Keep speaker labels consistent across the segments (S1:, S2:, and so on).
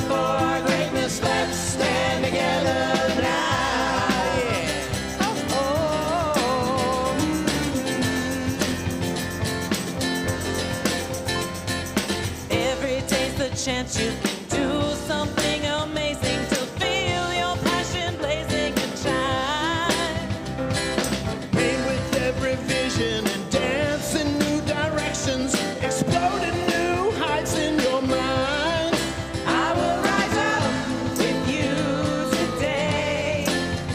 S1: for our greatness. Let's stand together now. Yeah. Every day's the chance you can do something amazing to feel your passion blazing and shine. Paint with every vision and dance in new directions, explode in new heights in your mind. I will rise up with you today,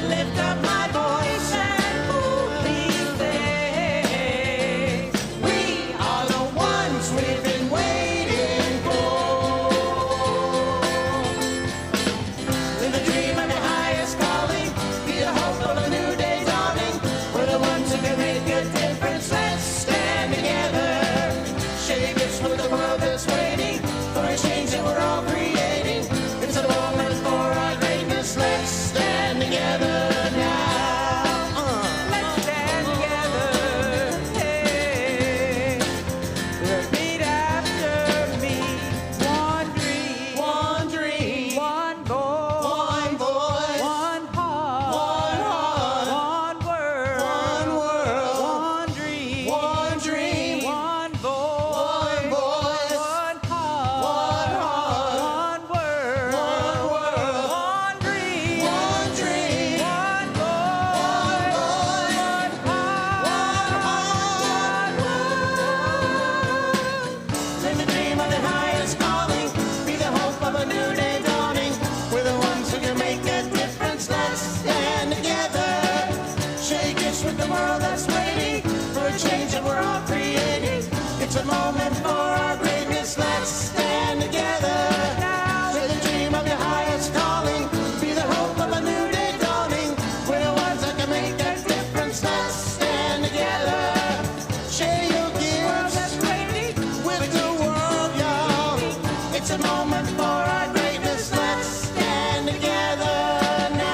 S1: lift up my voice and boldly say, we are the ones we've been waiting for. Live the dream of the highest calling, be the hope of a new day dawning. We're the ones who can make a difference. Let's stand together, shake it with the world that's waiting for a change that we're all creating. It's a moment for our greatness. Let's stand together now. Let's stand together. Hey, repeat after me. One dream, one dream, one goal, one voice, one heart, one word, one world, one dream, one dream, one voice, one heart, one word, one world, one dream, one dream, one voice, one heart, live the dream of the highest calling, be the hope of a new day dawning. We're the ones who can make a difference. Let's stand together, shake it with the world that's waiting for a change that we're all creating. It's a moment for our greatness. Let's stand together now. Share the dream of the highest calling, be the hope of a new day dawning. We're the ones that can make a difference. Let's stand together, share your gifts with the world, y'all. It's a moment for our greatness. Let's stand together now.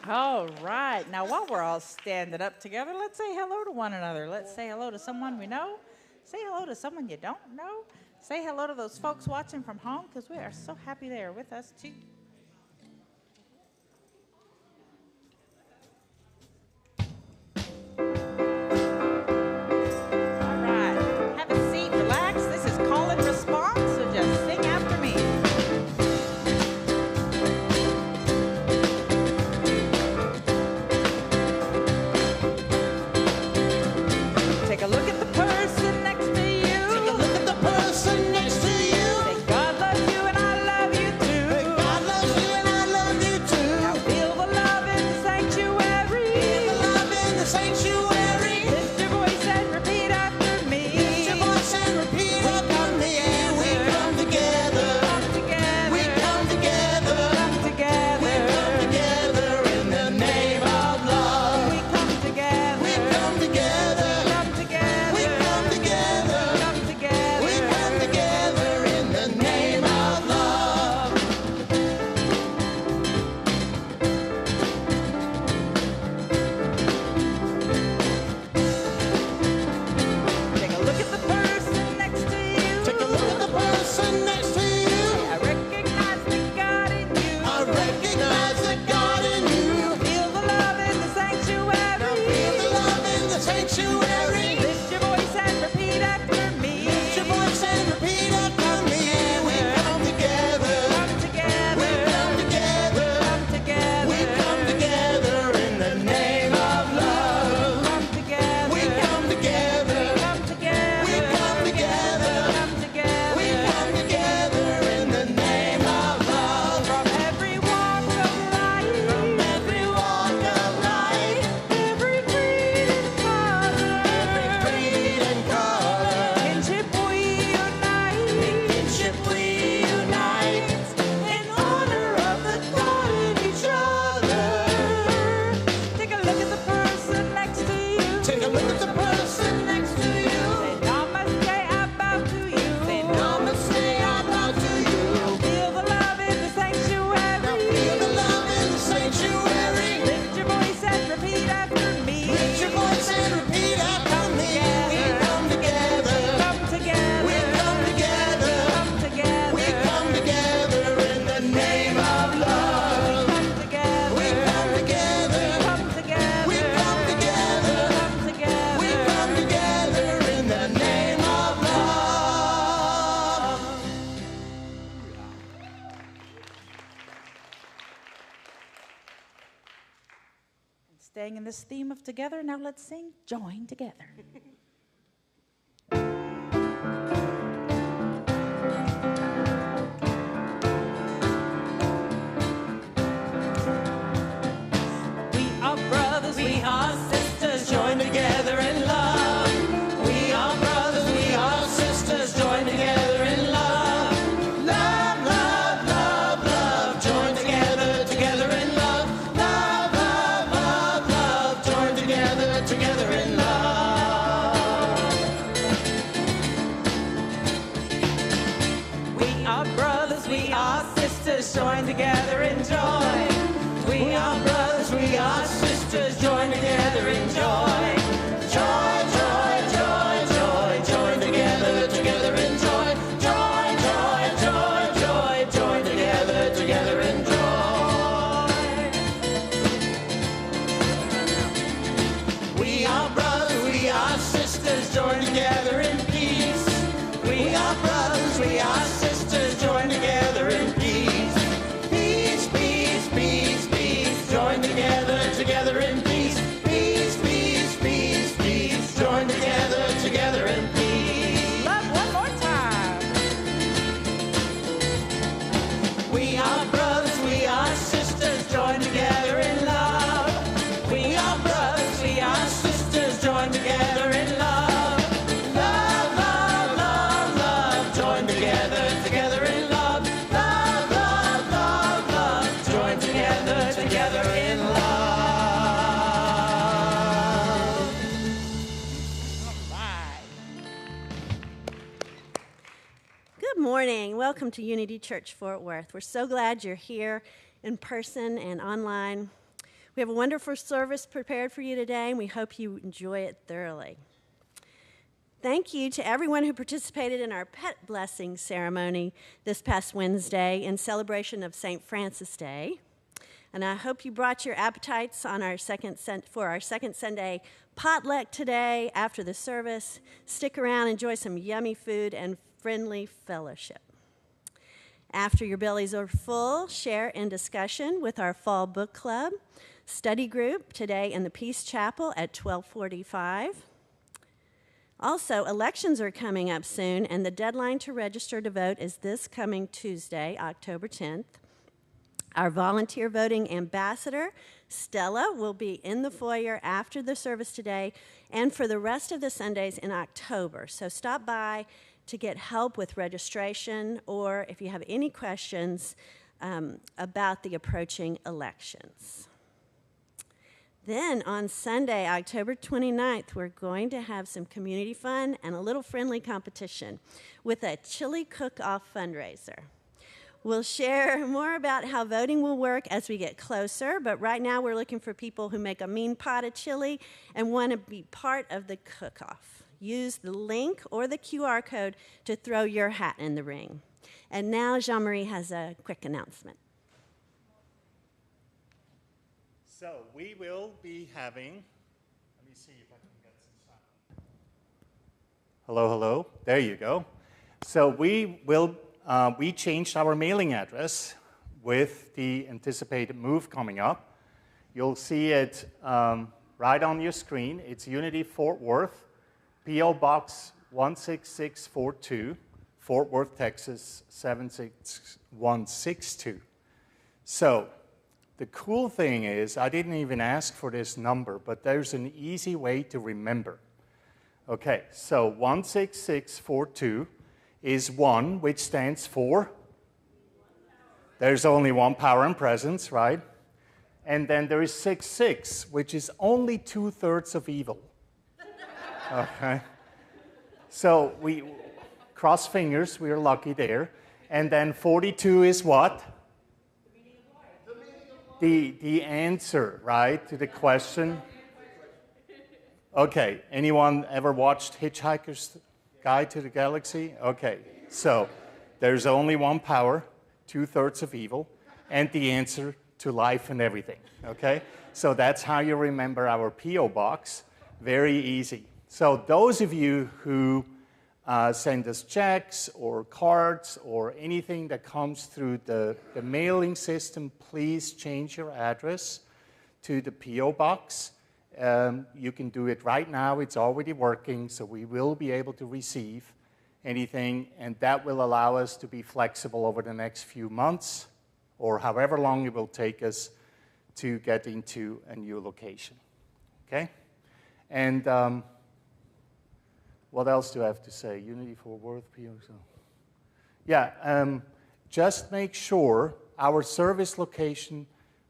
S2: All right. Now, while we're all standing up together, let's say hello to one another. Let's say hello to someone we know. Say hello to someone you don't know. Say hello to those folks watching from home, because we are so happy they are with us, too. All right. Have a seat, relax. This is call and response, so just sing after me. Take a look at the person next to you.
S1: Take a look at the person next to you.
S2: Say, God loves you and I love you too.
S1: God
S2: staying in this theme of together. Now let's sing Join Together. We are brothers, we are sisters, join together in love. We are brothers, we are sisters, join together in love. Love, love, love, love, join together, together in love. Love, love, love, love, join together, together in love. We are brothers, we are sisters, join together in joy. We are brothers, we are sisters, join together in joy. Joy, joy, joy, joy, join together, together in joy. Joy, joy, joy, joy, join together, together in joy. We are brothers, we are sisters, join together in peace. We are brothers, we are sisters, join together in peace. Peace, peace, peace, peace, join together, together in peace. Peace, peace, peace, peace, join together, together in peace. Love, one more time. We are brothers, we are sisters, join together in love. We are brothers, we are sisters, join together in love. Love, love, love, love, join together, together in love. Love, love, love, love, join together, together in love. All right.
S3: Good morning. Welcome to Unity Church Fort Worth. We're so glad you're here in person and online. We have a wonderful service prepared for you today, and we hope you enjoy it thoroughly. Thank you to everyone who participated in our pet blessing ceremony this past Wednesday in celebration of St. Francis Day. And I hope you brought your appetites on for our second Sunday potluck today after the service. Stick around, enjoy some yummy food and friendly fellowship. After your bellies are full, share in discussion with our fall book club study group today in the Peace Chapel at 12:45. Also, elections are coming up soon, and the deadline to register to vote is this coming Tuesday, October 10th. Our volunteer voting ambassador, Stella, will be in the foyer after the service today and for the rest of the Sundays in October. So stop by to get help with registration or if you have any questions about the approaching elections. Then on Sunday, October 29th, we're going to have some community fun and a little friendly competition with a chili cook-off fundraiser. We'll share more about how voting will work as we get closer, but right now we're looking for people who make a mean pot of chili and want to be part of the cook-off. Use the link or the QR code to throw your hat in the ring. And now Jean-Marie has a quick announcement.
S4: So we will be having, let me see if I can get some sound. Hello, hello, there you go. So we changed our mailing address with the anticipated move coming up. You'll see it right on your screen. It's Unity Fort Worth, P.O. Box 16642, Fort Worth, Texas 76162. So the cool thing is, I didn't even ask for this number, but there's an easy way to remember. Okay, so 16642 is 1, which stands for? There's only one power and presence, right? And then there is 66, which is only 2/3 of evil. Okay? So we cross fingers, we're lucky there. And then 42 is what? The answer, right, to the question. Okay, anyone ever watched Hitchhiker's Guide to the Galaxy? Okay, so there's only one power, 2/3 of evil, and the answer to life and everything, okay? So that's how you remember our P.O. box. Very easy. So those of you who send us checks or cards or anything that comes through the mailing system, please change your address to the P.O. box. You can do it right now. It's already working, so we will be able to receive anything, and that will allow us to be flexible over the next few months or however long it will take us to get into a new location. Okay? And what else do I have to say? Unity for Worth, PO. Yeah, just make sure our service location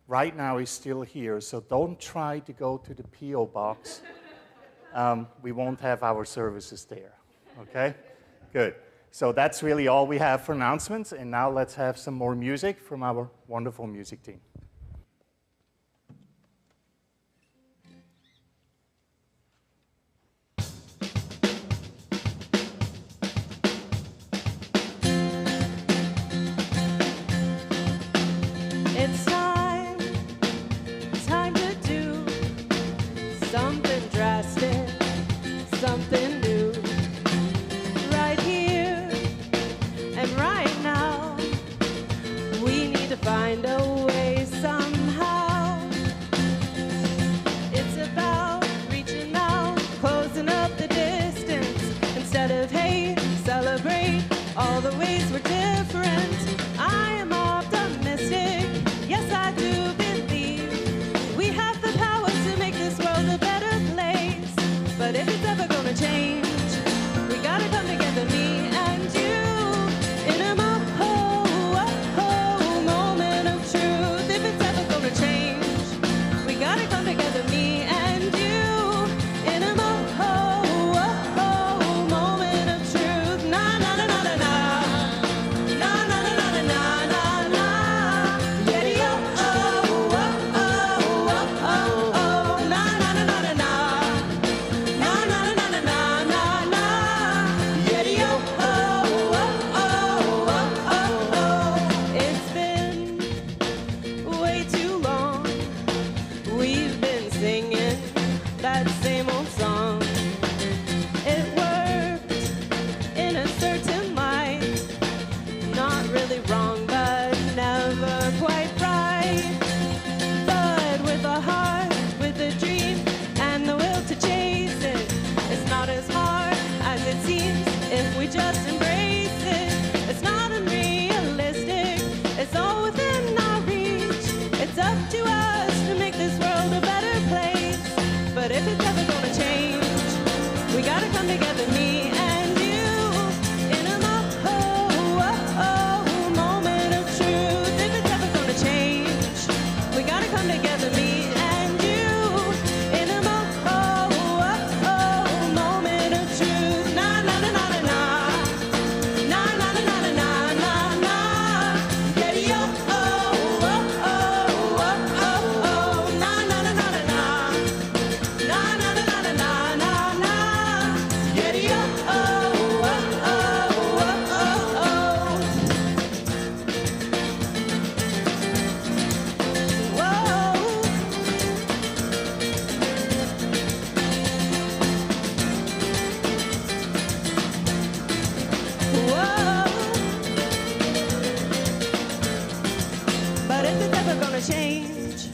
S4: right now is still here, so don't try to go to the P.O. box. We won't have our services there, okay? Good. So that's really all we have for announcements, and now let's have some more music from our wonderful music team.
S5: It's time to do something drastic, something new, right here and right now. We need to find a way somehow. It's about reaching out, closing up the distance. Instead of hate, celebrate all the ways we're different. I am optimistic. Yes, I do believe we have the power to make this world a better place. But if it's ever gonna change, we gotta come together, me and you, in a moment of truth. If it's ever gonna change, we gotta come together, me and you, in a moment of truth. Na na na na na na, na na na na na na na. Yeah, oh oh oh oh oh oh. Na na na na na na, na na na na na na na. Yeah, oh oh oh oh oh. It's been way too long. We've been singing that same old song. It worked in a certain light, not really wrong, but never quite right. But with a heart, with a dream, and the will to chase it, it's not as hard as it seems if we just embrace it. It's not unrealistic, it's all within our reach. It's up to us to make this world a better place. But if it's ever gonna change, we gotta come together, me and you, in a moment of truth. If it's ever gonna change, we gotta come together, me and you, in a moment of truth. Na na na na na na, na na na na na na na. Yeah, yo, oh oh oh oh oh oh. Na na na na na na, na na na na na na na na. Yeah, yo, oh oh oh oh oh oh. Whoa. Whoa. But if it's ever gonna change,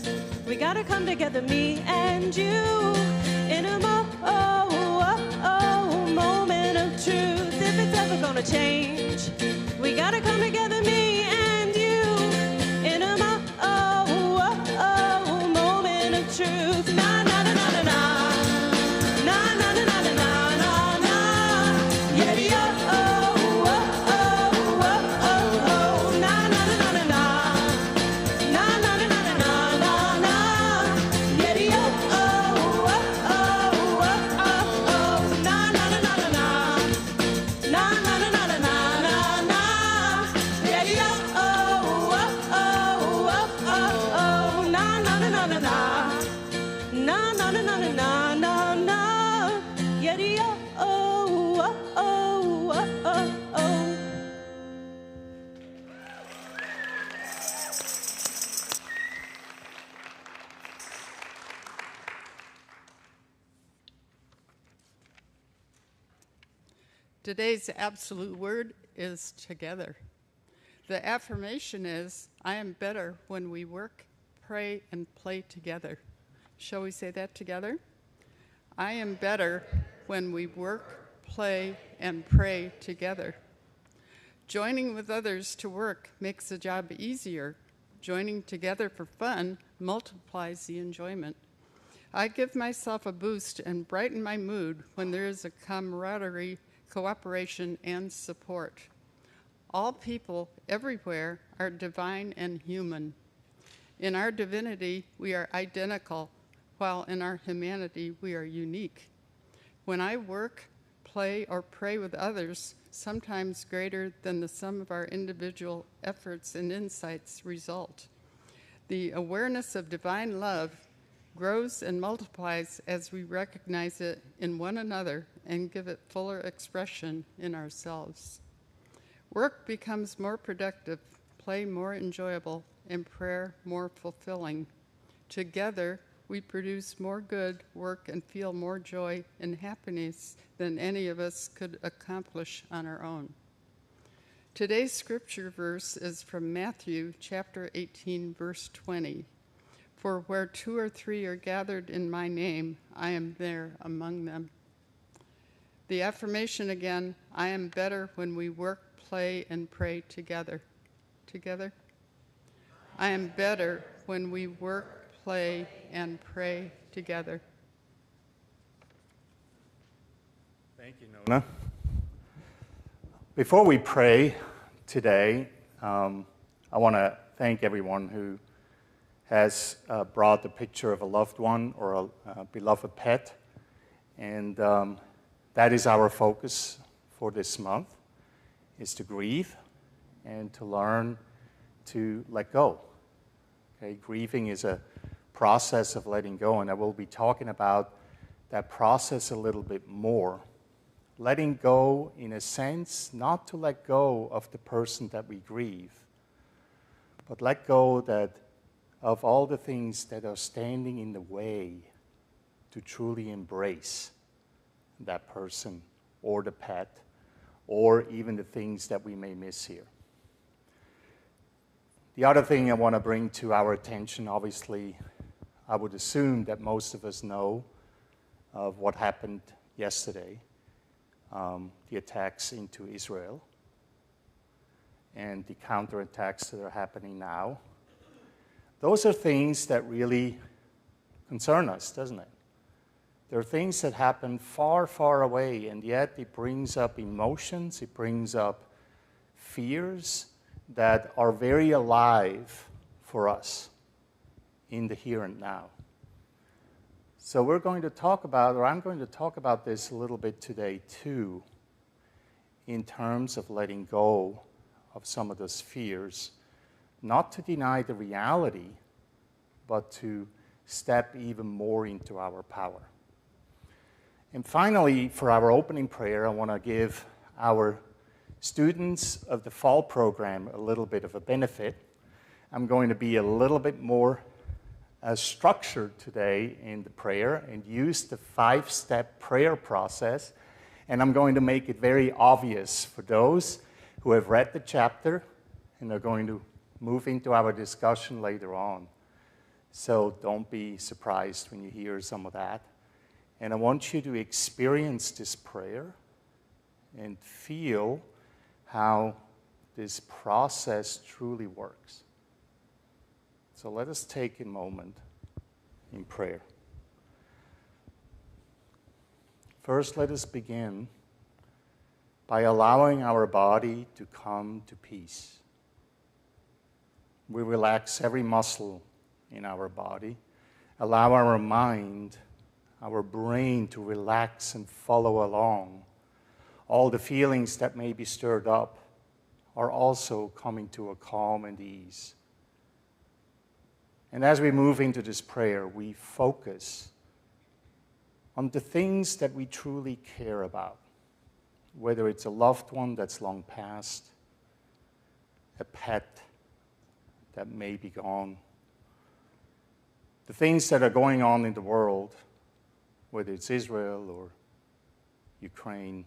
S5: we gotta come together, me and you, in a moment of truth. If it's ever gonna change, we gotta come together, me and you, in a moment of truth. Na na na na na na, na na na na na na na na. Yeah, yeah, oh oh oh oh oh oh. Na na na na na na, na na na na na na na. Yeah, yeah, oh oh oh oh oh oh. Na na na na na na, na na na na na na na. Yeah, yeah, oh oh oh oh oh oh. Na na na na na na, na na na na na na na na. Yeah, yeah, oh oh oh oh oh.
S6: Today's absolute word is together. The affirmation is, I am better when we work, pray, and play together. Shall we say that together? I am better when we work, play, and pray together. Joining with others to work makes the job easier. Joining together for fun multiplies the enjoyment. I give myself a boost and brighten my mood when there is a camaraderie, cooperation, and support. All people everywhere are divine and human. In our divinity, we are identical, while in our humanity, we are unique. When I work, play, or pray with others, sometimes greater than the sum of our individual efforts and insights result. The awareness of divine love grows and multiplies as we recognize it in one another and give it fuller expression in ourselves. Work becomes more productive, play more enjoyable, and prayer more fulfilling. Together, we produce more good work and feel more joy and happiness than any of us could accomplish on our own. Today's scripture verse is from Matthew chapter 18, verse 20. For where 2 or 3 are gathered in my name, I am there among them. The affirmation again, I am better when we work, play, and pray together. Together? I am better when we work, play, and pray together.
S4: Thank you, Nona. Before we pray today, I want to thank everyone who has brought the picture of a loved one or a beloved pet. And that is our focus for this month, is to grieve and to learn to let go. Okay, grieving is a process of letting go, and I will be talking about that process a little bit more. Letting go, in a sense, not to let go of the person that we grieve, but let go of all the things that are standing in the way to truly embrace that person or the pet or even the things that we may miss here. The other thing I want to bring to our attention, obviously, I would assume that most of us know of what happened yesterday, the attacks into Israel and the counterattacks that are happening now. Those are things that really concern us, doesn't it? There are things that happen far, far away, and yet it brings up emotions, it brings up fears that are very alive for us in the here and now. So we're going to talk about, or I'm going to talk about this a little bit today too, in terms of letting go of some of those fears, not to deny the reality, but to step even more into our power. And finally, for our opening prayer, I want to give our students of the fall program a little bit of a benefit. I'm going to be a little bit more structured today in the prayer and use the 5-step prayer process. And I'm going to make it very obvious for those who have read the chapter and are going to move into our discussion later on. So don't be surprised when you hear some of that. And I want you to experience this prayer and feel how this process truly works. So let us take a moment in prayer. First, let us begin by allowing our body to come to peace. We relax every muscle in our body, allow our mind, our brain to relax and follow along. All the feelings that may be stirred up are also coming to a calm and ease. And as we move into this prayer, we focus on the things that we truly care about, whether it's a loved one that's long passed, a pet that may be gone, the things that are going on in the world, whether it's Israel or Ukraine,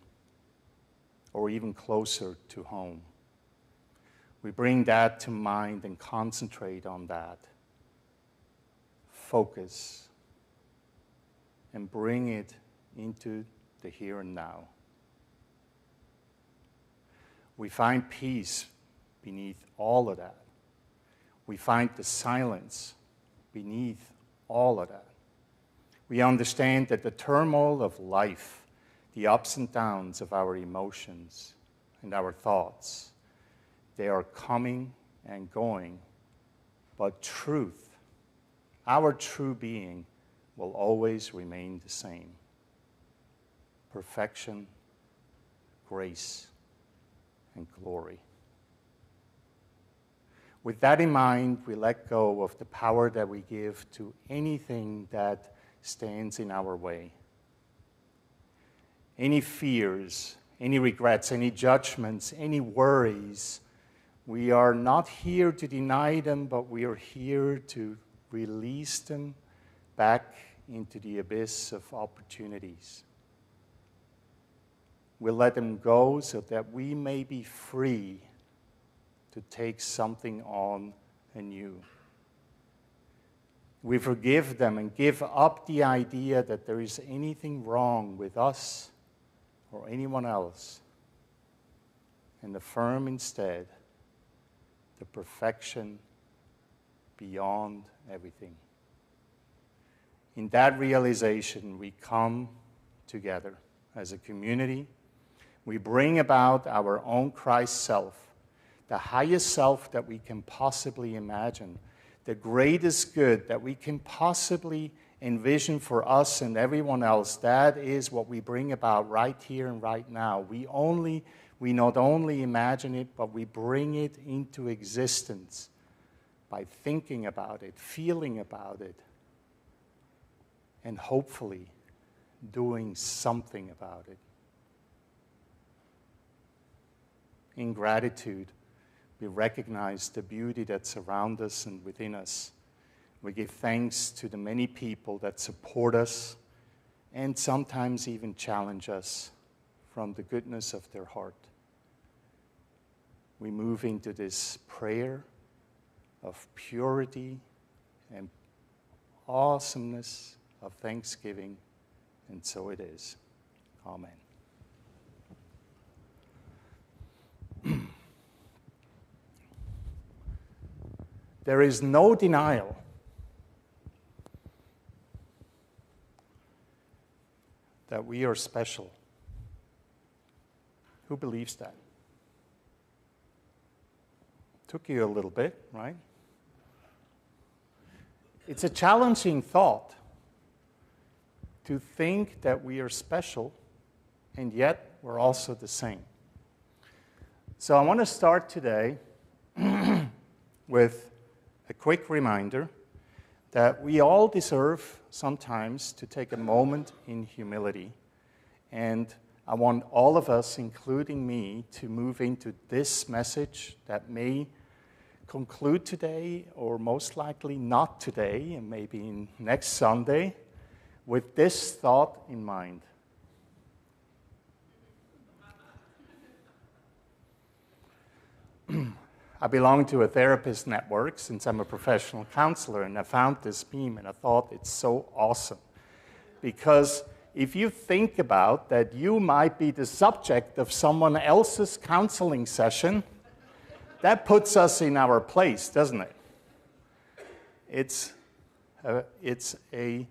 S4: or even closer to home. We bring that to mind and concentrate on that. Focus and bring it into the here and now. We find peace beneath all of that. We find the silence beneath all of that. We understand that the turmoil of life, the ups and downs of our emotions and our thoughts, they are coming and going, but truth, our true being, will always remain the same. Perfection, grace, and glory. With that in mind, we let go of the power that we give to anything that stands in our way. Any fears, any regrets, any judgments, any worries, we are not here to deny them, but we are here to release them back into the abyss of opportunities. We let them go so that we may be free to take something on anew. We forgive them and give up the idea that there is anything wrong with us or anyone else, and affirm instead the perfection beyond everything. In that realization, we come together as a community. We bring about our own Christ self, the highest self that we can possibly imagine, the greatest good that we can possibly envision for us and everyone else. That is what we bring about right here and right now. We not only imagine it, but we bring it into existence by thinking about it, feeling about it, and hopefully doing something about it. In gratitude, we recognize the beauty that surrounds us and within us. We give thanks to the many people that support us and sometimes even challenge us from the goodness of their heart. We move into this prayer of purity and awesomeness of thanksgiving, and so it is. Amen. There is no denial that we are special. Who believes that? Took you a little bit, right? It's a challenging thought to think that we are special and yet we're also the same. So I want to start today with a quick reminder that we all deserve sometimes to take a moment in humility. And I want all of us, including me, to move into this message that may conclude today, or most likely not today, and maybe next Sunday, with this thought in mind. I belong to a therapist network since I'm a professional counselor, and I found this meme and I thought it's so awesome. Because if you think about that you might be the subject of someone else's counseling session, that puts us in our place, doesn't it? It's a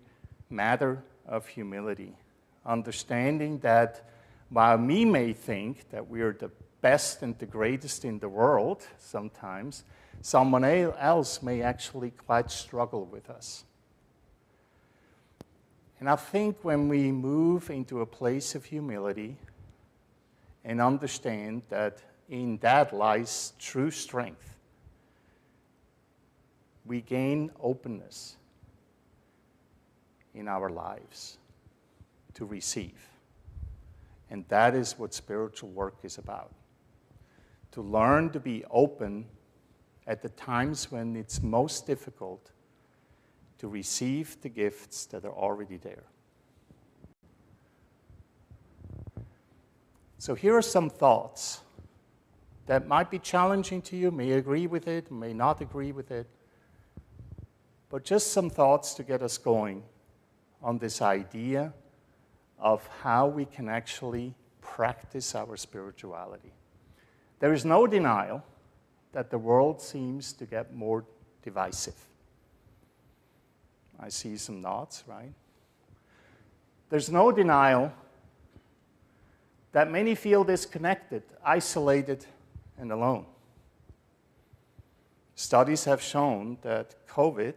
S4: matter of humility, understanding that while we may think that we are the best and the greatest in the world sometimes, someone else may actually quite struggle with us. And I think when we move into a place of humility and understand that in that lies true strength, we gain openness in our lives to receive. And that is what spiritual work is about. To learn to be open at the times when it's most difficult to receive the gifts that are already there. So here are some thoughts that might be challenging to you, may agree with it, may not agree with it, but just some thoughts to get us going on this idea of how we can actually practice our spirituality. There is no denial that the world seems to get more divisive. I see some nods, right? There's no denial that many feel disconnected, isolated, and alone. Studies have shown that COVID,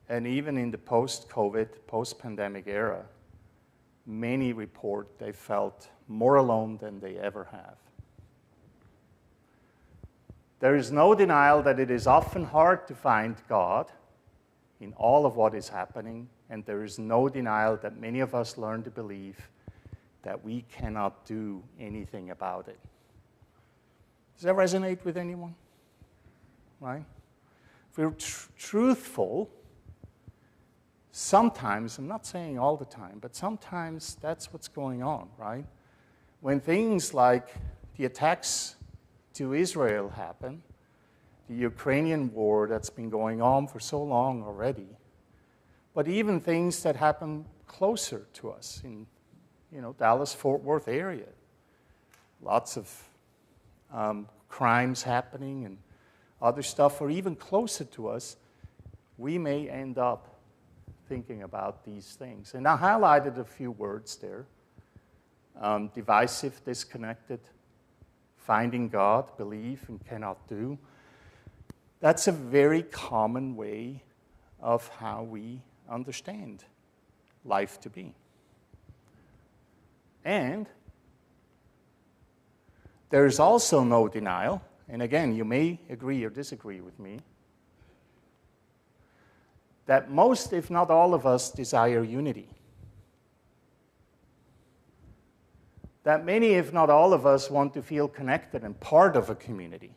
S4: and even in the post-COVID, post-pandemic era, many report they felt more alone than they ever have. There is no denial that it is often hard to find God in all of what is happening, and there is no denial that many of us learn to believe that we cannot do anything about it. Does that resonate with anyone? Right? If we're truthful, sometimes, I'm not saying all the time, but sometimes that's what's going on, right? When things like the attacks to Israel happen, the Ukrainian war that's been going on for so long already, but even things that happen closer to us in, Dallas-Fort Worth area, lots of crimes happening and other stuff, or even closer to us, we may end up thinking about these things. And I highlighted a few words there. Divisive, disconnected, finding God, believe, and cannot do. That's a very common way of how we understand life to be. And there's also no denial, and again, you may agree or disagree with me, that most, if not all of us, desire unity. That many, if not all of us, want to feel connected and part of a community.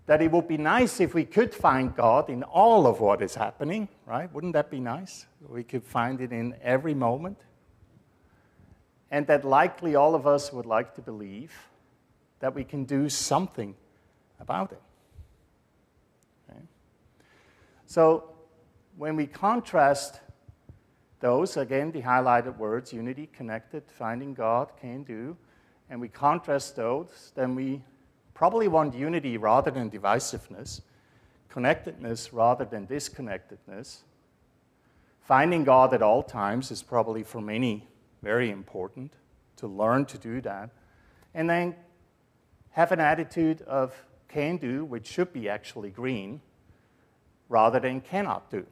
S4: That it would be nice if we could find God in all of what is happening, right? Wouldn't that be nice? We could find it in every moment. And that likely all of us would like to believe that we can do something about it. Okay? So when we contrast those, again, the highlighted words, unity, connected, finding God, can do, and we contrast those, then we probably want unity rather than divisiveness, connectedness rather than disconnectedness. Finding God at all times is probably for many very important, to learn to do that. And then have an attitude of can do, which should be actually green, rather than cannot do.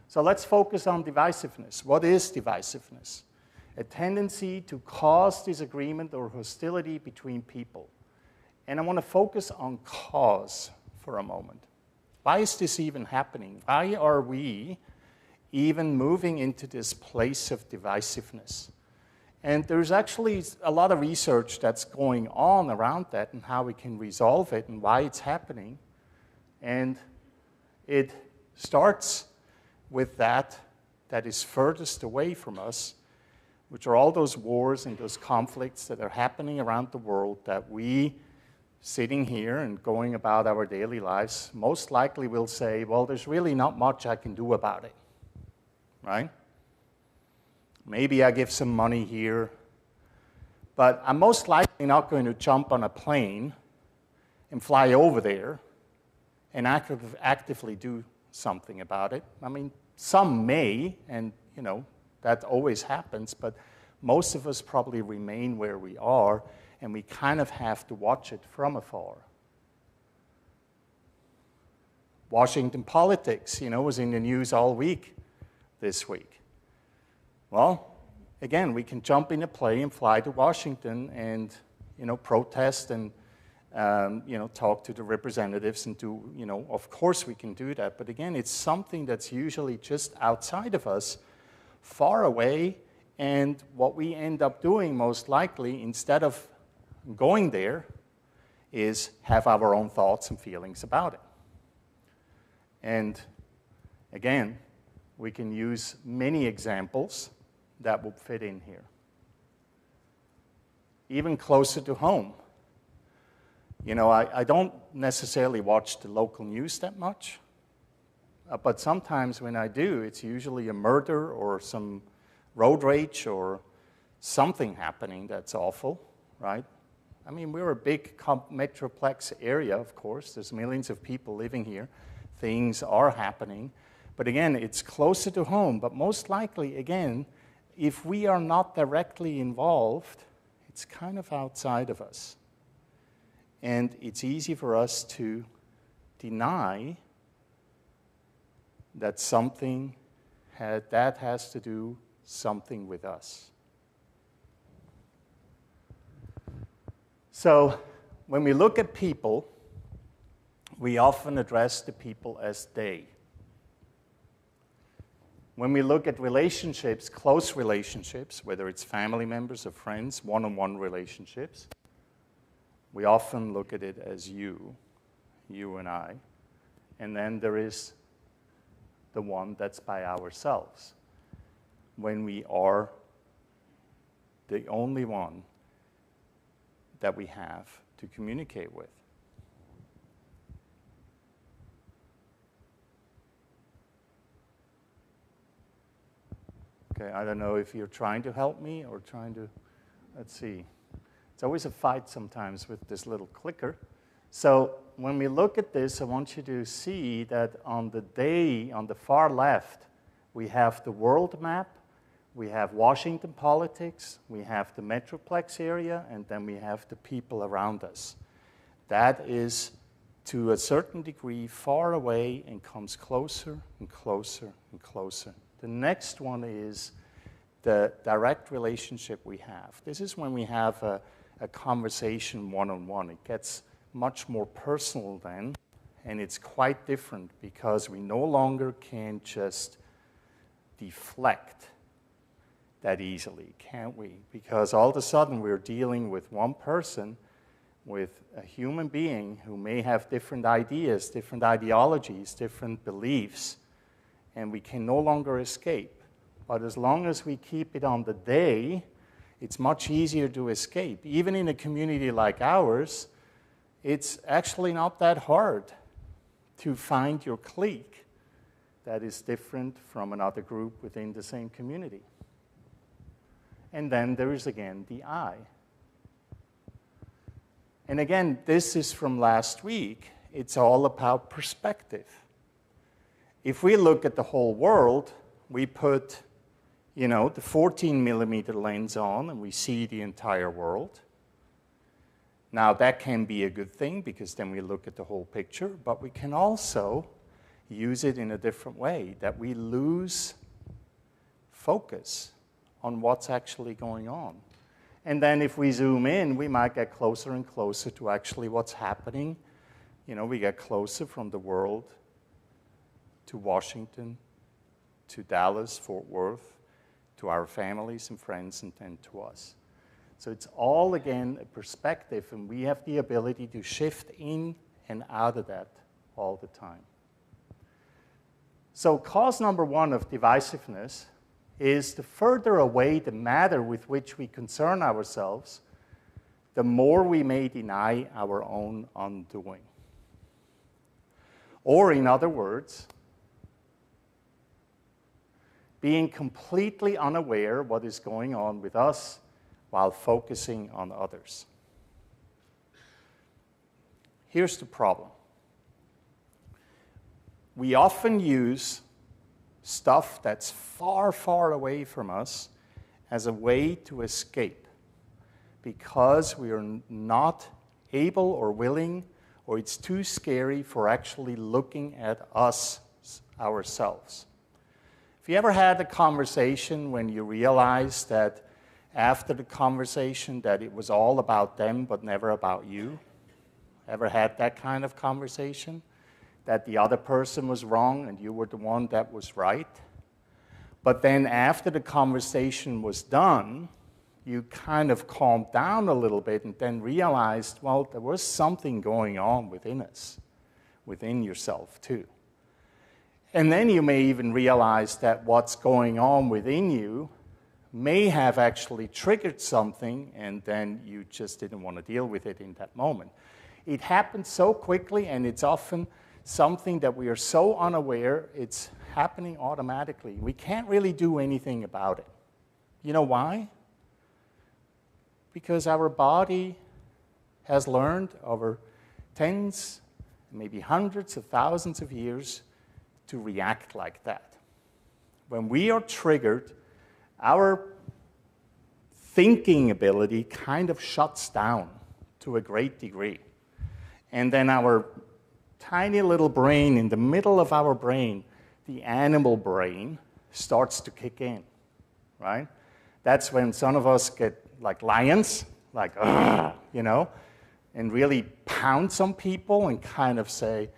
S4: So let's focus on divisiveness. What is divisiveness? A tendency to cause disagreement or hostility between people. And I want to focus on cause for a moment. Why is this even happening? Why are we even moving into this place of divisiveness? And there's actually a lot of research that's going on around that and how we can resolve it and why it's happening. And it starts with that is furthest away from us, which are all those wars and those conflicts that are happening around the world that we, sitting here and going about our daily lives, most likely will say, well, there's really not much I can do about it, right? Maybe I give some money here, but I'm most likely not going to jump on a plane and fly over there and actively do something about it. I mean, some may, and that always happens, but most of us probably remain where we are, and we kind of have to watch it from afar. Washington politics, was in the news all week this week. Well, again, we can jump in a plane and fly to Washington and, protest and, talk to the representatives and do, of course we can do that. But again, it's something that's usually just outside of us, far away, and what we end up doing most likely, instead of going there, is have our own thoughts and feelings about it. And again, we can use many examples that will fit in here. Even closer to home. You know, I don't necessarily watch the local news that much, but sometimes when I do, it's usually a murder or some road rage or something happening that's awful, right? I mean, we're a big metroplex area, of course. There's millions of people living here. Things are happening. But again, it's closer to home. But most likely, again, if we are not directly involved, it's kind of outside of us. And it's easy for us to deny that something that has to do something with us. So when we look at people, we often address the people as they. When we look at relationships, close relationships, whether it's family members or friends, one-on-one relationships, we often look at it as you and I. And then there is the one that's by ourselves, when we are the only one that we have to communicate with. Okay, I don't know if you're trying to help me or trying to, let's see. It's always a fight sometimes with this little clicker. So when we look at this, I want you to see that on the day, on the far left, we have the world map, we have Washington politics, we have the metroplex area, and then we have the people around us. That is, to a certain degree, far away and comes closer and closer and closer. The next one is the direct relationship we have. This is when we have a conversation one-on-one. It gets much more personal then, and it's quite different because we no longer can just deflect that easily, can't we? Because all of a sudden we're dealing with one person, with a human being who may have different ideas, different ideologies, different beliefs, and we can no longer escape. But as long as we keep it on the day, it's much easier to escape. Even in a community like ours, it's actually not that hard to find your clique that is different from another group within the same community. And then there is again the I. And again, this is from last week. It's all about perspective. If we look at the whole world, we put, the 14-millimeter lens on and we see the entire world. Now, that can be a good thing because then we look at the whole picture, but we can also use it in a different way, that we lose focus on what's actually going on. And then if we zoom in, we might get closer and closer to actually what's happening. We get closer from the world to Washington, to Dallas, Fort Worth, to our families and friends, and then to us. So it's all, again, a perspective, and we have the ability to shift in and out of that all the time. So cause number one of divisiveness is the further away the matter with which we concern ourselves, the more we may deny our own undoing. Or in other words, being completely unaware what is going on with us while focusing on others. Here's the problem. We often use stuff that's far, far away from us as a way to escape because we are not able or willing, or it's too scary for actually looking at us ourselves. Have you ever had a conversation when you realized that after the conversation that it was all about them but never about you? Ever had that kind of conversation? That the other person was wrong and you were the one that was right? But then after the conversation was done, you kind of calmed down a little bit and then realized, well, there was something going on within us, within yourself too. And then you may even realize that what's going on within you may have actually triggered something, and then you just didn't want to deal with it in that moment. It happens so quickly, and it's often something that we are so unaware, it's happening automatically. We can't really do anything about it. You know why? Because our body has learned over tens, maybe hundreds of thousands of years to react like that. When we are triggered, our thinking ability kind of shuts down to a great degree. And then our tiny little brain, in the middle of our brain, the animal brain, starts to kick in, right? That's when some of us get like lions, like, you know, and really pounce on people and kind of say,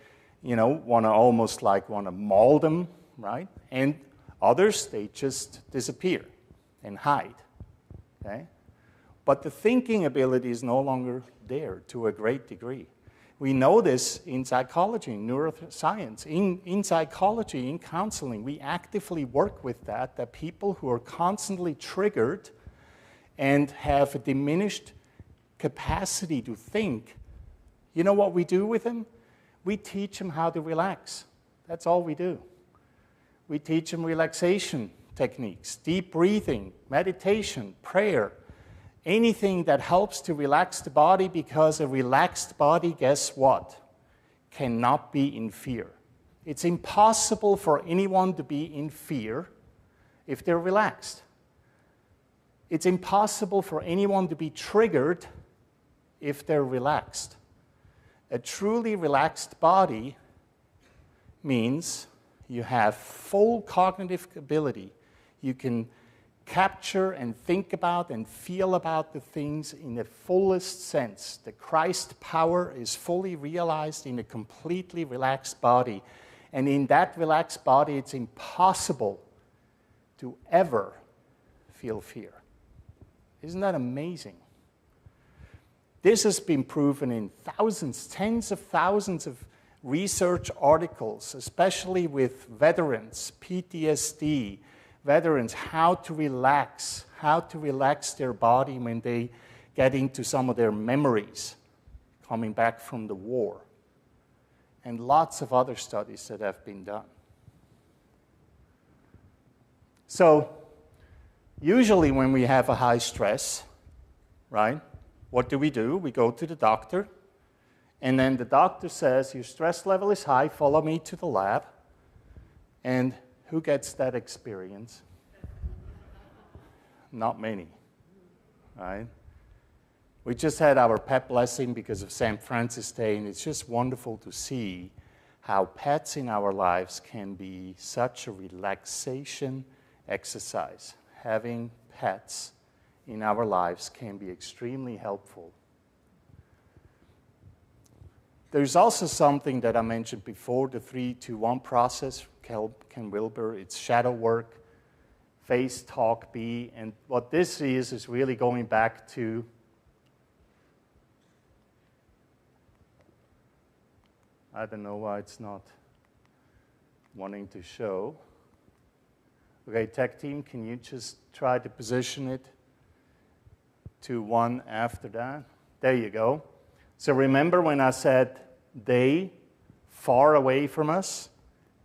S4: you know, want to maul them, right? And others, they just disappear and hide, okay? But the thinking ability is no longer there to a great degree. We know this in psychology, in neuroscience. In psychology, in counseling, we actively work with that people who are constantly triggered and have a diminished capacity to think, you know what we do with them? We teach them how to relax. That's all we do. We teach them relaxation techniques, deep breathing, meditation, prayer, anything that helps to relax the body, because a relaxed body, guess what? Cannot be in fear. It's impossible for anyone to be in fear if they're relaxed. It's impossible for anyone to be triggered if they're relaxed. A truly relaxed body means you have full cognitive ability. You can capture and think about and feel about the things in the fullest sense. The Christ power is fully realized in a completely relaxed body. And in that relaxed body, it's impossible to ever feel fear. Isn't that amazing? This has been proven in thousands, tens of thousands of research articles, especially with veterans, PTSD, veterans, how to relax their body when they get into some of their memories coming back from the war, and lots of other studies that have been done. So, usually when we have a high stress, right, what do? We go to the doctor, and then the doctor says, your stress level is high, follow me to the lab. And who gets that experience? Not many, right? We just had our pet blessing because of St. Francis Day, and it's just wonderful to see how pets in our lives can be such a relaxation exercise. Having pets in our lives can be extremely helpful. There's also something that I mentioned before, the 3-2-1 process, Ken Wilber. It's shadow work, face, talk, be. And what this is really going back to I don't know why it's not wanting to show. Okay, tech team, can you just try to position it to one after that? There you go. So remember when I said they far away from us,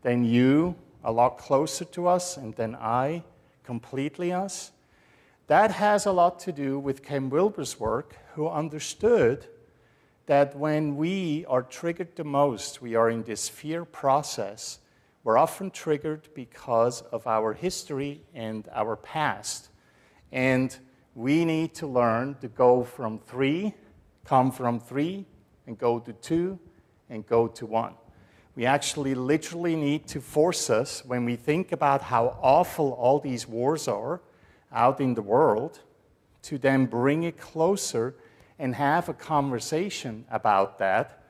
S4: then you a lot closer to us, and then I completely us? That has a lot to do with Ken Wilber's work, who understood that when we are triggered the most, we are in this fear process. We're often triggered because of our history and our past. And we need to learn to go from 3, come from 3, and go to 2, and go to 1. We actually literally need to force us, when we think about how awful all these wars are out in the world, to then bring it closer and have a conversation about that,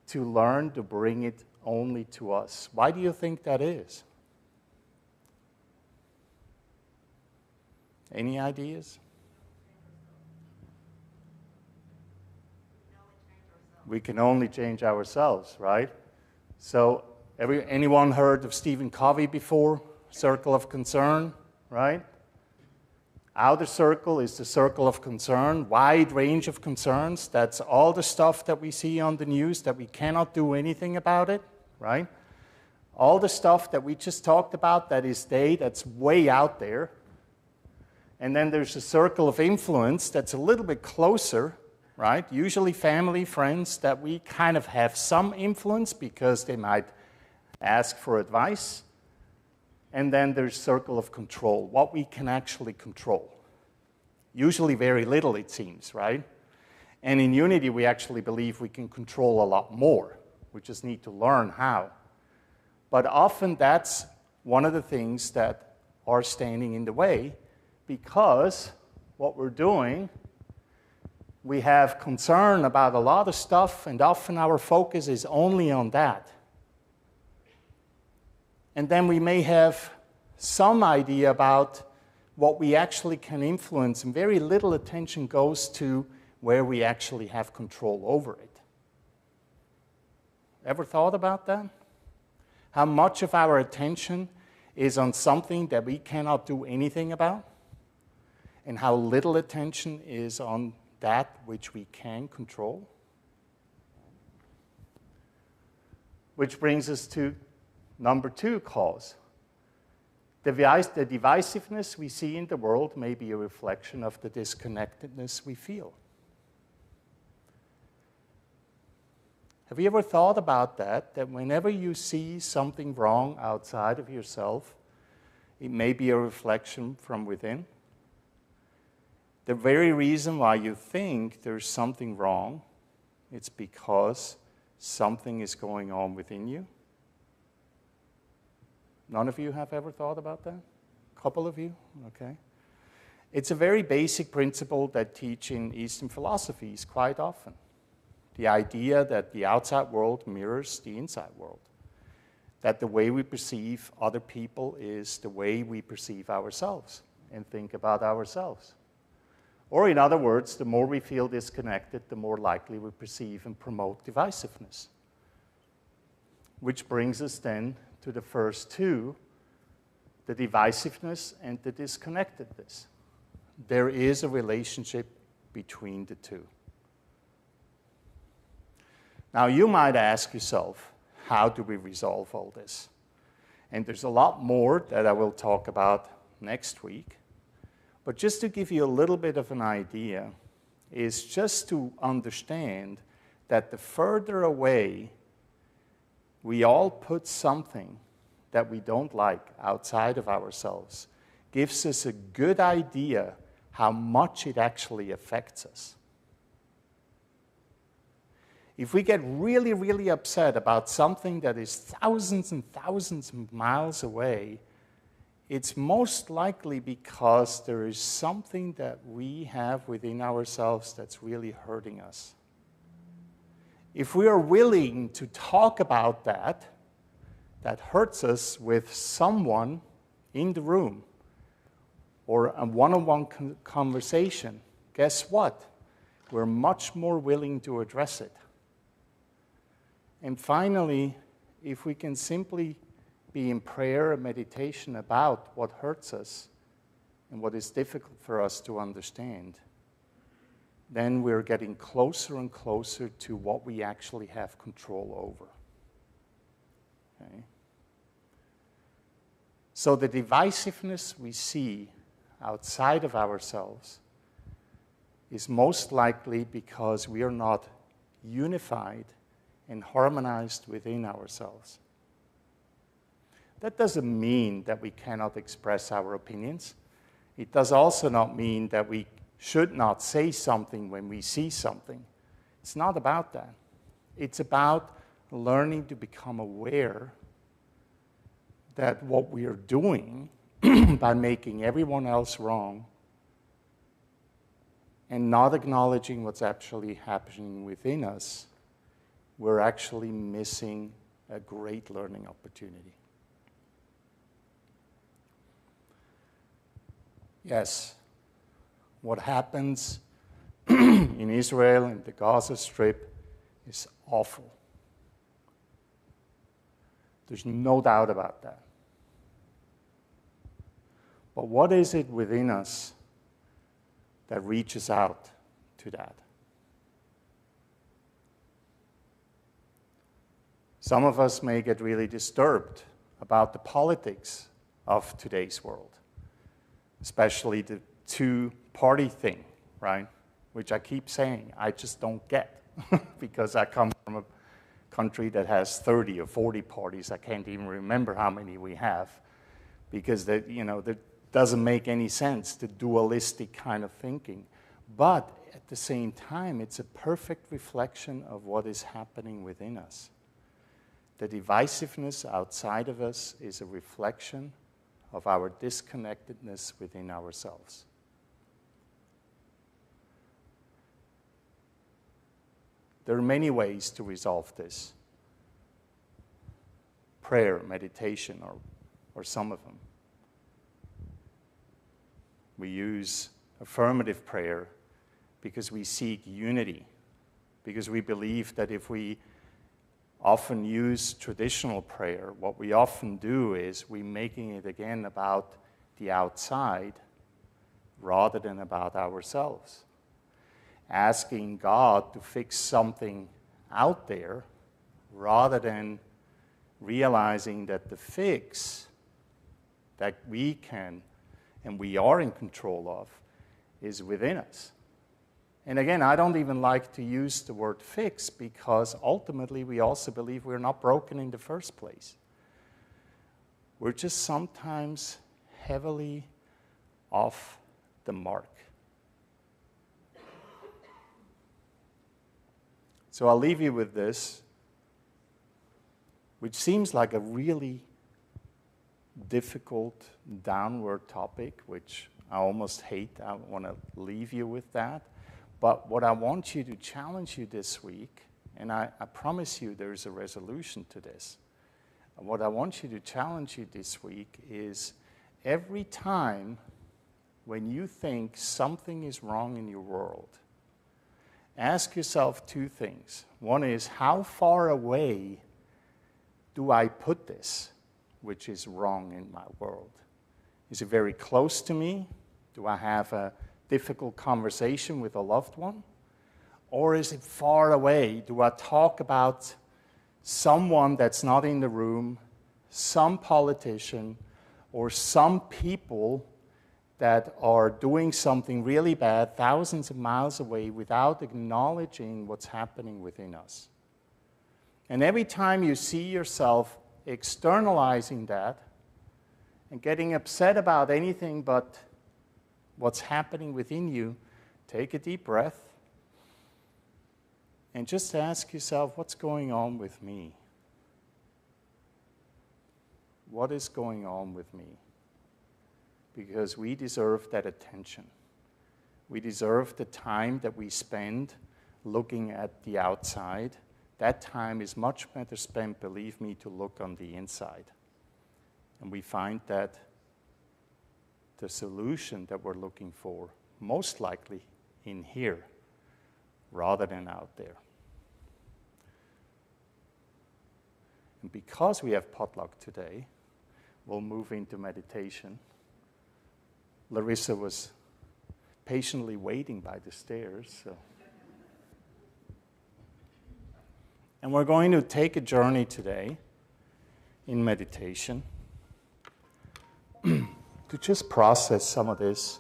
S4: to learn to bring it only to us. Why do you think that is? Any ideas? We can only change ourselves, right? So, anyone heard of Stephen Covey before? Circle of Concern, right? Outer circle is the circle of concern, wide range of concerns. That's all the stuff that we see on the news that we cannot do anything about it, right? All the stuff that we just talked about that's way out there. And then there's a circle of influence that's a little bit closer, right? Usually family, friends that we kind of have some influence because they might ask for advice. And then there's circle of control, what we can actually control. Usually very little, it seems, right? And in Unity, we actually believe we can control a lot more. We just need to learn how. But often that's one of the things that are standing in the way, because what we're doing, we have concern about a lot of stuff, and often our focus is only on that. And then we may have some idea about what we actually can influence, and very little attention goes to where we actually have control over it. Ever thought about that? How much of our attention is on something that we cannot do anything about? And how little attention is on that which we can control? Which brings us to number 2 cause. The divisiveness we see in the world may be a reflection of the disconnectedness we feel. Have you ever thought about that? That whenever you see something wrong outside of yourself, it may be a reflection from within? The very reason why you think there's something wrong, it's because something is going on within you. None of you have ever thought about that? A couple of you? Okay. It's a very basic principle that teach in Eastern philosophies quite often. The idea that the outside world mirrors the inside world. That the way we perceive other people is the way we perceive ourselves and think about ourselves. Or in other words, the more we feel disconnected, the more likely we perceive and promote divisiveness. Which brings us then to the first 2, the divisiveness and the disconnectedness. There is a relationship between the 2. Now, you might ask yourself, how do we resolve all this? And there's a lot more that I will talk about next week. But just to give you a little bit of an idea, is just to understand that the further away we all put something that we don't like outside of ourselves, gives us a good idea how much it actually affects us. If we get really, really upset about something that is thousands and thousands of miles away, it's most likely because there is something that we have within ourselves that's really hurting us. If we are willing to talk about that hurts us with someone in the room or a one-on-one conversation, guess what? We're much more willing to address it. And finally, if we can simply be in prayer and meditation about what hurts us and what is difficult for us to understand, then we're getting closer and closer to what we actually have control over. Okay? So the divisiveness we see outside of ourselves is most likely because we are not unified and harmonized within ourselves. That doesn't mean that we cannot express our opinions. It does also not mean that we should not say something when we see something. It's not about that. It's about learning to become aware that what we are doing by making everyone else wrong and not acknowledging what's actually happening within us, we're actually missing a great learning opportunity. Yes, what happens in Israel and the Gaza Strip is awful. There's no doubt about that. But what is it within us that reaches out to that. Some of us may get really disturbed about the politics of today's world, especially the two-party thing, right? Which I keep saying I just don't get because I come from a country that has 30 or 40 parties. I can't even remember how many we have because that doesn't make any sense, the dualistic kind of thinking. But at the same time, it's a perfect reflection of what is happening within us. The divisiveness outside of us is a reflection of our disconnectedness within ourselves. There are many ways to resolve this. Prayer, meditation, or some of them. We use affirmative prayer because we seek unity, because we believe that if we often use traditional prayer, what we often do is we're making it again about the outside rather than about ourselves. Asking God to fix something out there rather than realizing that the fix that we can and we are in control of is within us. And again, I don't even like to use the word fix because ultimately we also believe we're not broken in the first place. We're just sometimes heavily off the mark. So I'll leave you with this, which seems like a really difficult downward topic, which I almost hate. I want to leave you with that. But what I want you to challenge you this week, and I promise you there's a resolution to this. What I want you to challenge you this week is every time when you think something is wrong in your world, ask yourself two things. One is, how far away do I put this, which is wrong in my world? Is it very close to me? Do I have a difficult conversation with a loved one? Or is it far away? Do I talk about someone that's not in the room, some politician, or some people that are doing something really bad thousands of miles away without acknowledging what's happening within us? And every time you see yourself externalizing that and getting upset about anything but what's happening within you, take a deep breath and just ask yourself, what's going on with me? What is going on with me? Because we deserve that attention. We deserve the time that we spend looking at the outside. That time is much better spent, believe me, to look on the inside. And we find that the solution that we're looking for, most likely in here, rather than out there. And because we have potluck today, we'll move into meditation. Larissa was patiently waiting by the stairs. And we're going to take a journey today in meditation to just process some of this.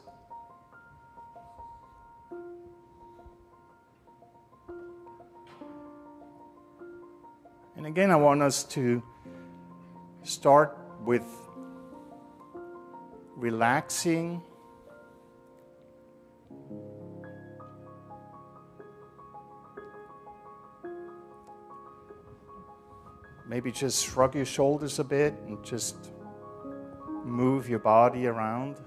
S4: And again, I want us to start with relaxing maybe just shrug your shoulders a bit and just move your body around.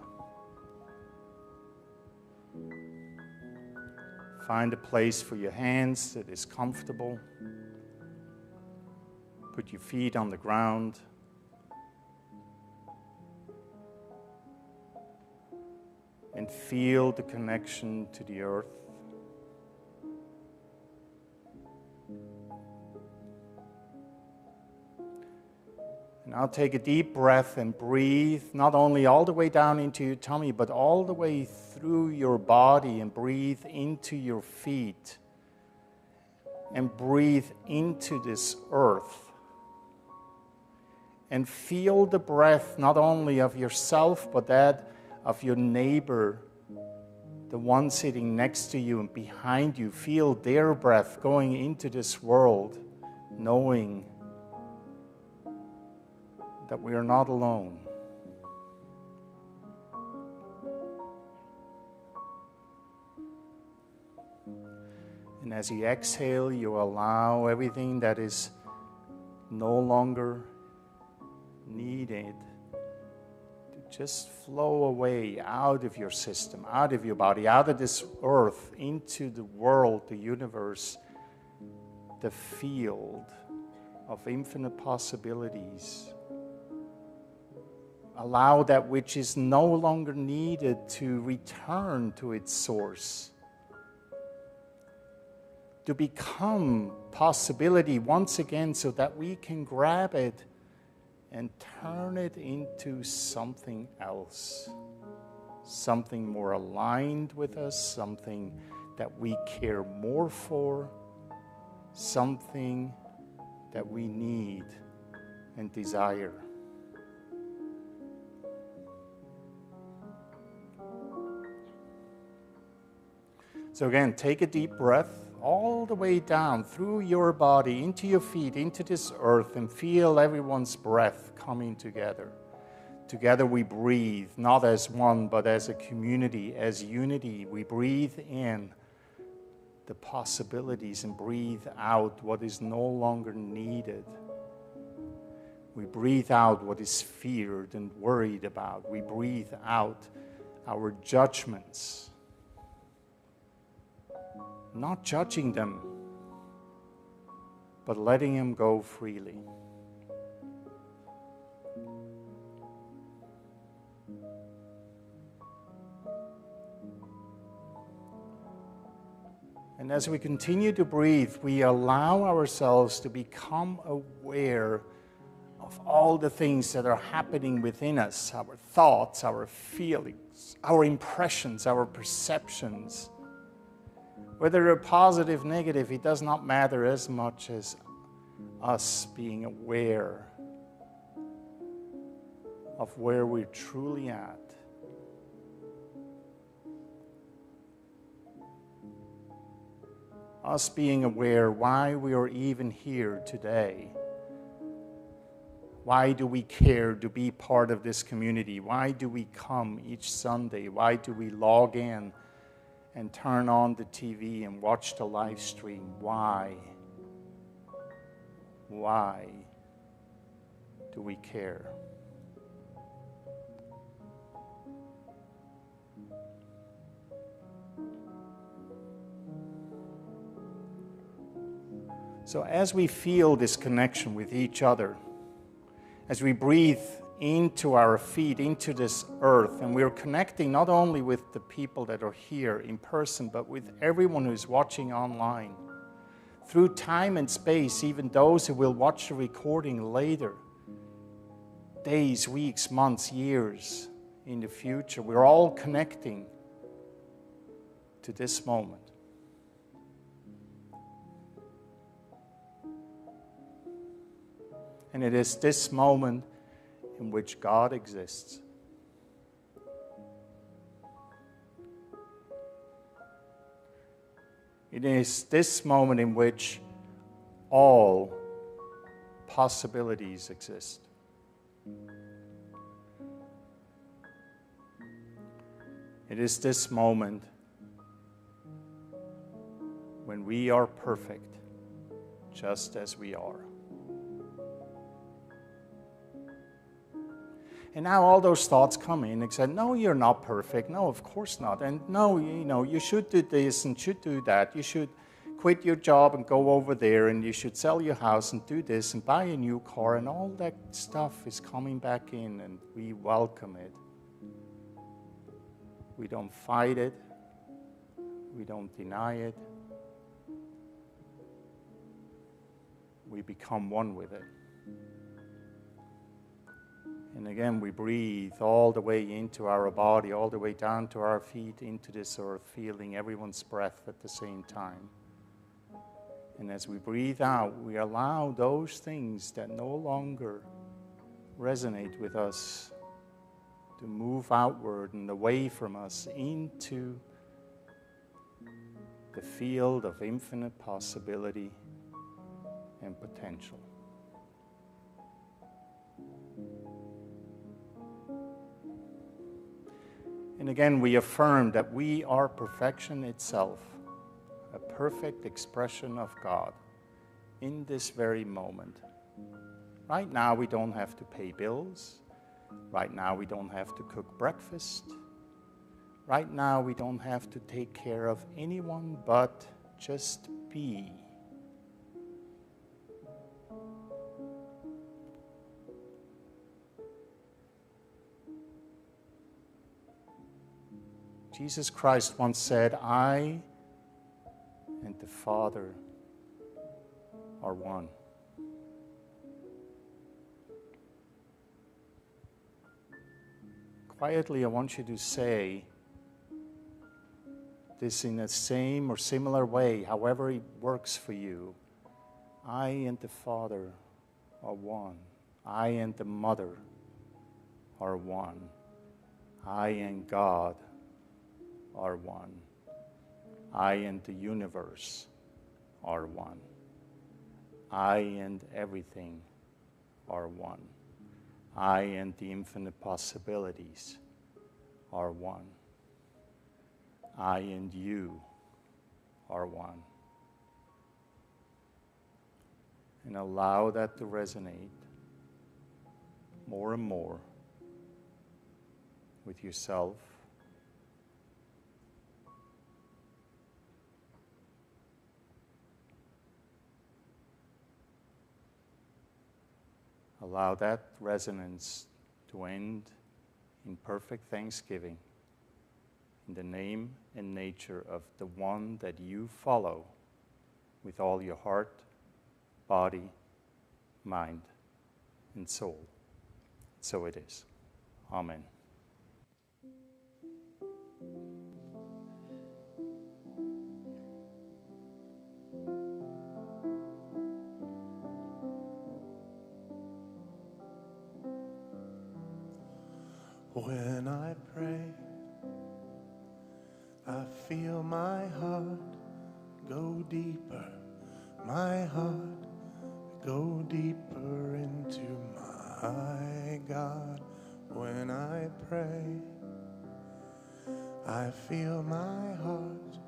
S4: Find a place for your hands that is comfortable. Put your feet on the ground. And feel the connection to the earth. And Now take a deep breath and breathe, not only all the way down into your tummy, but all the way through your body, and breathe into your feet. And breathe into this earth. And feel the breath not only of yourself, but that of your neighbor, the one sitting next to you and behind you. Feel their breath going into this world, knowing that we are not alone. And as you exhale, you allow everything that is no longer needed to just flow away out of your system, out of your body, out of this earth, into the world, the universe, the field of infinite possibilities. Allow that which is no longer needed to return to its source, to become possibility once again, so that we can grab it and turn it into something else, something more aligned with us, something that we care more for, something that we need and desire. So again, take a deep breath all the way down through your body, into your feet, into this earth, and feel everyone's breath coming together. Together we breathe, not as one, but as a community, as unity. We breathe in the possibilities and breathe out what is no longer needed. We breathe out what is feared and worried about. We breathe out our judgments, not judging them, but letting them go freely. And as we continue to breathe, we allow ourselves to become aware of all the things that are happening within us, our thoughts, our feelings, our impressions, our perceptions. Whether they're positive, negative, it does not matter as much as us being aware of where we're truly at. Us being aware why we are even here today. Why do we care to be part of this community? Why do we come each Sunday? Why do we log in and turn on the TV and watch the live stream? Why? Why do we care? So as we feel this connection with each other, as we breathe into our feet, into this earth, and we're connecting not only with the people that are here in person, but with everyone who's watching online, through time and space, even those who will watch the recording later, days, weeks, months, years in the future, we're all connecting to this moment. And it is this moment in which God exists. It is this moment in which all possibilities exist. It is this moment when we are perfect, just as we are. And now all those thoughts come in and say, no, you're not perfect. No, of course not. And no, you should do this and should do that. You should quit your job and go over there, and you should sell your house and do this and buy a new car, and all that stuff is coming back in, and we welcome it. We don't fight it. We don't deny it. We become one with it. And again, we breathe all the way into our body, all the way down to our feet, into this earth, feeling everyone's breath at the same time. And as we breathe out, we allow those things that no longer resonate with us to move outward and away from us into the field of infinite possibility and potential. And again, we affirm that we are perfection itself, a perfect expression of God in this very moment. Right now, we don't have to pay bills. Right now, we don't have to cook breakfast. Right now, we don't have to take care of anyone but just be. Jesus Christ once said, I and the Father are one. Quietly, I want you to say this in the same or similar way, however it works for you. I and the Father are one. I and the Mother are one. I and God are one. I and the universe are one. I and everything are one. I and the infinite possibilities are one. I and you are one. And allow that to resonate more and more with yourself. Allow that resonance to end in perfect thanksgiving in the name and nature of the one that you follow with all your heart, body, mind, and soul. So it is. Amen.
S1: When I pray, I feel my heart go deeper, my heart go deeper into my God. When I pray, I feel my heart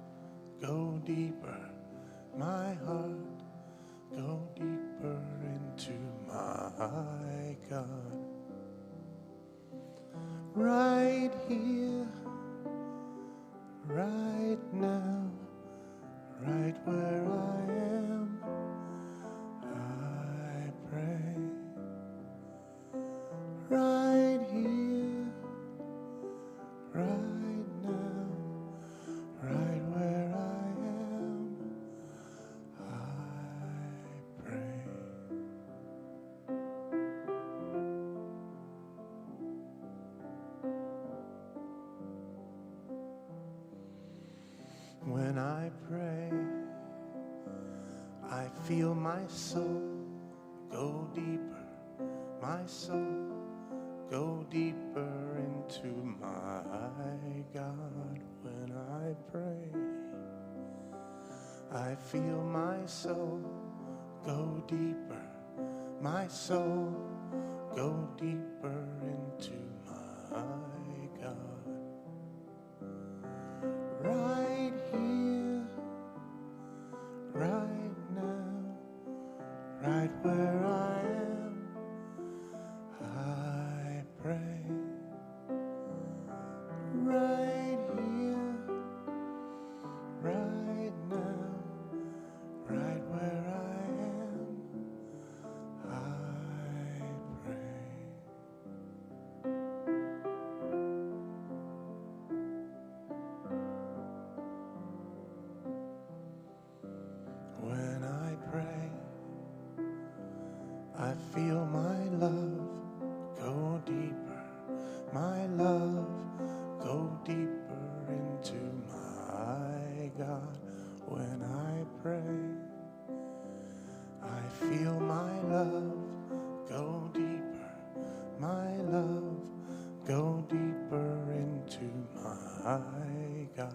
S1: go deeper, my heart go deeper into my God. Right here, right now, right where I am, I pray. Right here, right now, right where I am, I pray. When I pray, I feel my soul go deeper, my soul go deeper into my God. When I pray, I feel my soul go deeper, my soul go deeper into my God. Right here, right now, right where I am, I pray. Right here, right now, right where I am, I pray. go deeper into my God.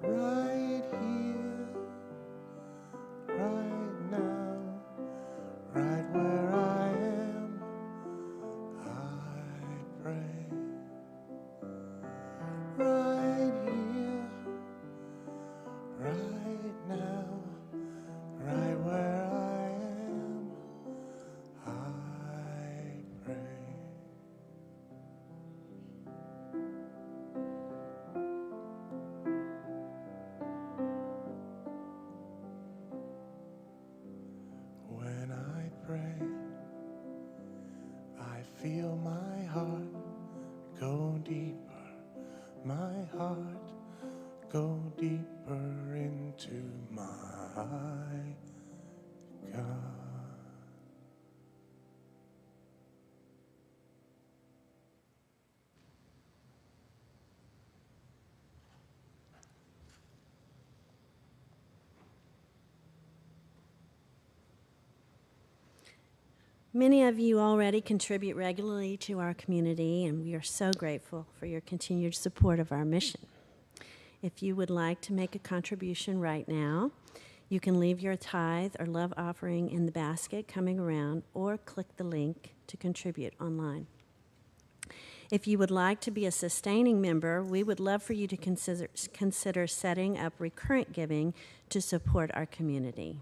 S1: Right here, right now, right where I am, I pray. Right here, right now, right where I am, I pray. When I pray, I feel my heart go deeper, my heart go deeper into my God.
S3: Many of you already contribute regularly to our community, and we are so grateful for your continued support of our mission. If you would like to make a contribution right now, you can leave your tithe or love offering in the basket coming around, or click the link to contribute online. If you would like to be a sustaining member, we would love for you to consider setting up recurrent giving to support our community.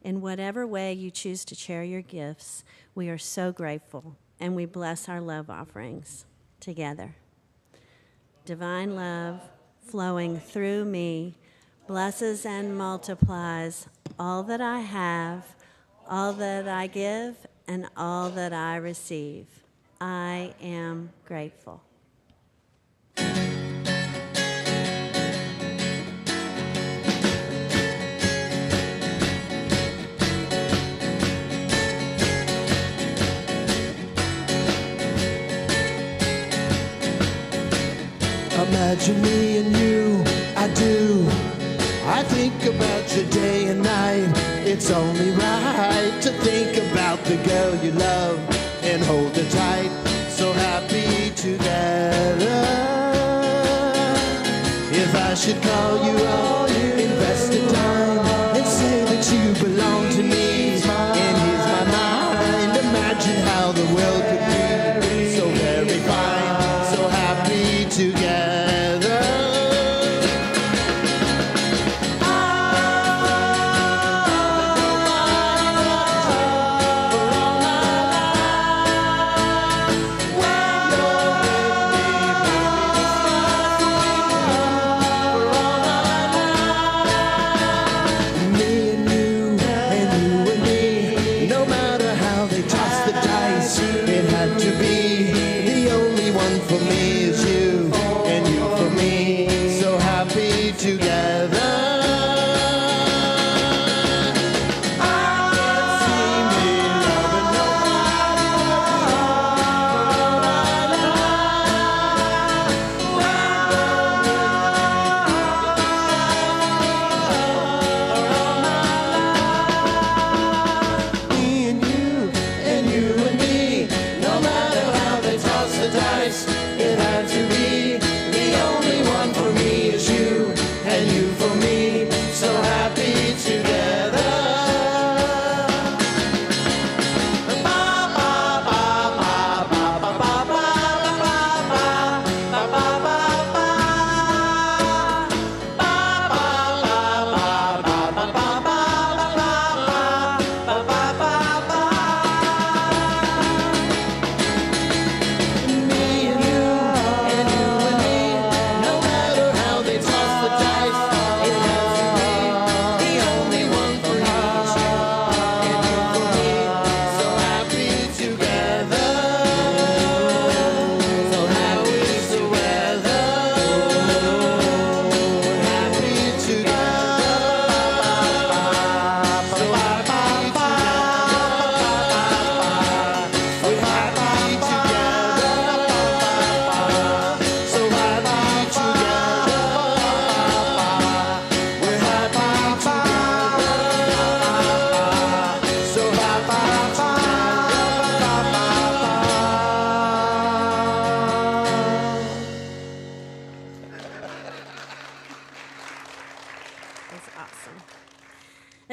S3: In whatever way you choose to share your gifts, we are so grateful, and we bless our love offerings together. Divine love flowing through me blesses and multiplies all that I have, all that I give, and all that I receive. I am grateful.
S1: Imagine me and you, I do. I think about you day and night. It's only right to think about the girl you love and hold her tight. So happy together. If I should call you up, invest the time, and say that you belong to me, and here's my mind. Imagine how the world could be so very fine, so happy together.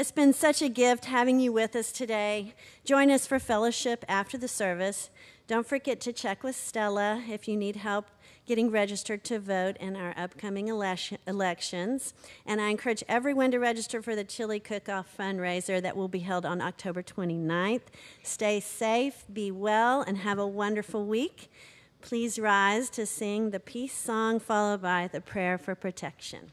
S3: It's been such a gift having you with us today. Join us for fellowship after the service. Don't forget to check with Stella if you need help getting registered to vote in our upcoming elections. And I encourage everyone to register for the Chili Cook-Off fundraiser that will be held on October 29th. Stay safe, be well, and have a wonderful week. Please rise to sing the peace song followed by the prayer for protection.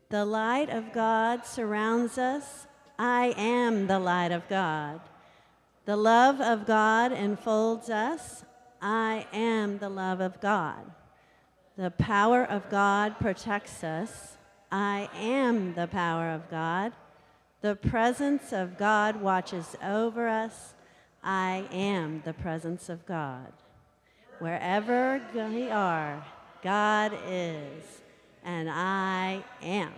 S3: The light of God surrounds us. I am the light of God. The love of God enfolds us. I am the love of God. The power of God protects us. I am the power of God. The presence of God watches over us. I am the presence of God. Wherever we are, God is, and I am.